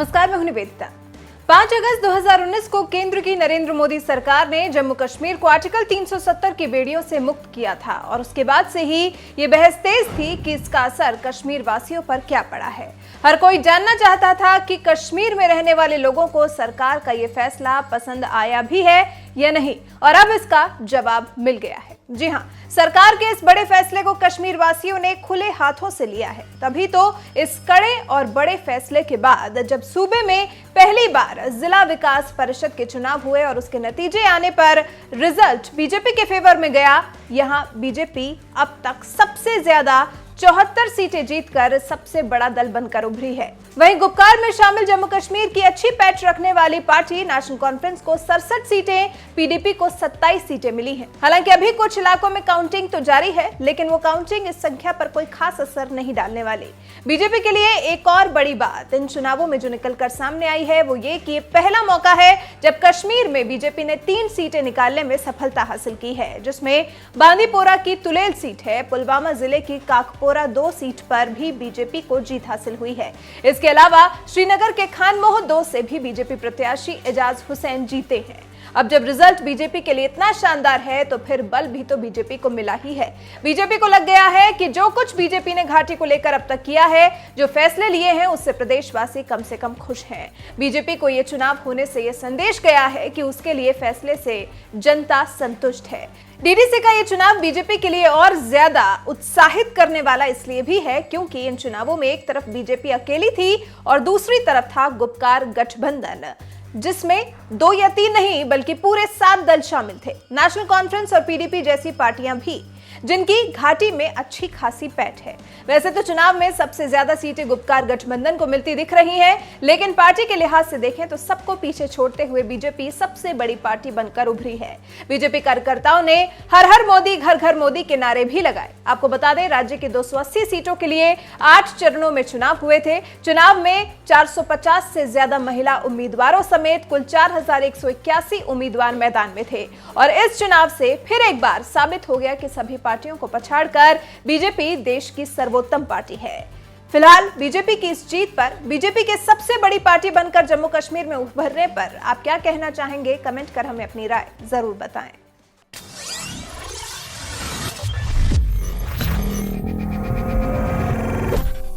नमस्कार, मैं हूं निवेदिता। 5 अगस्त 2019 को केंद्र की नरेंद्र मोदी सरकार ने जम्मू कश्मीर को आर्टिकल 370 की बेड़ियों से मुक्त किया था और उसके बाद से ही ये बहस तेज थी कि इसका असर कश्मीर वासियों पर क्या पड़ा है। हर कोई जानना चाहता था कि कश्मीर में रहने वाले लोगों को सरकार का ये फैसला पसंद आया भी है या नहीं, और अब इसका जवाब मिल गया है। जी हां, सरकार के इस बड़े फैसले को कश्मीर वासियों ने खुले हाथों से लिया है। तभी तो इस कड़े और बड़े फैसले के बाद जब सूबे में पहली बार जिला विकास परिषद के चुनाव हुए और उसके नतीजे आने पर रिजल्ट बीजेपी के फेवर में गया, यहां बीजेपी अब तक सबसे ज्यादा 74 सीटें जीतकर सबसे बड़ा दल बनकर उभरी है। वहीं गुपकार में शामिल जम्मू कश्मीर की अच्छी पैठ रखने वाली पार्टी नेशनल कॉन्फ्रेंस को 67 सीटें, पीडीपी को 27 सीटें मिली हैं। हालांकि अभी कुछ इलाकों में काउंटिंग तो जारी है, लेकिन वो काउंटिंग इस संख्या पर कोई खास असर नहीं डालने वाली। बीजेपी के लिए एक और बड़ी बात इन चुनावों में जो निकलकर सामने आई है वो ये कि पहला मौका है जब कश्मीर में बीजेपी ने 3 सीटें निकालने में सफलता हासिल की है, जिसमें बांदीपोरा की तुलेल सीट है। पुलवामा जिले की काकपोरा 2 सीट पर भी बीजेपी को जीत हासिल हुई है। इसके अलावा श्रीनगर के खानमोह 2 से भी बीजेपी प्रत्याशी एजाज हुसैन जीते हैं। अब जब रिजल्ट बीजेपी के लिए इतना शानदार है तो फिर बल भी तो बीजेपी को मिला ही है। बीजेपी को लग गया है कि जो कुछ बीजेपी ने घाटी को लेकर अब तक किया है, जो फैसले लिए हैं, उससे प्रदेशवासी कम से कम खुश हैं। बीजेपी को यह चुनाव होने से यह संदेश गया है कि उसके लिए फैसले से जनता संतुष्ट है। डीडीसी का ये चुनाव बीजेपी के लिए और ज्यादा उत्साहित करने वाला इसलिए भी है क्योंकि इन चुनावों में एक तरफ बीजेपी अकेली थी और दूसरी तरफ था गुपकार गठबंधन, जिसमें 2 या 3 नहीं बल्कि पूरे 7 दल शामिल थे। नेशनल कॉन्फ्रेंस और पीडीपी जैसी पार्टियां भी, जिनकी घाटी में अच्छी खासी पैठ है। वैसे तो चुनाव में सबसे ज्यादा सीटें गुपकार गठबंधन को मिलती दिख रही हैं, लेकिन पार्टी के लिहाज से देखें तो सबको पीछे छोड़ते हुए बीजेपी सबसे बड़ी पार्टी बनकर उभरी है। बीजेपी कार्यकर्ताओं ने हर हर मोदी घर घर मोदी के नारे भी लगाए। आपको बता दें, राज्य के 280 सीटों के लिए 8 चरणों में चुनाव हुए थे। चुनाव में 450 से ज्यादा महिला उम्मीदवारों समेत कुल 4181 उम्मीदवार मैदान में थे और इस चुनाव से फिर एक बार साबित हो गया कि सभी पार्टियों को पछाड़कर बीजेपी देश की सर्वोत्तम पार्टी है। फिलहाल बीजेपी की इस जीत पर, बीजेपी के सबसे बड़ी पार्टी बनकर जम्मू कश्मीर में उभरने पर आप क्या कहना चाहेंगे? कमेंट कर हमें अपनी राय जरूर बताएं।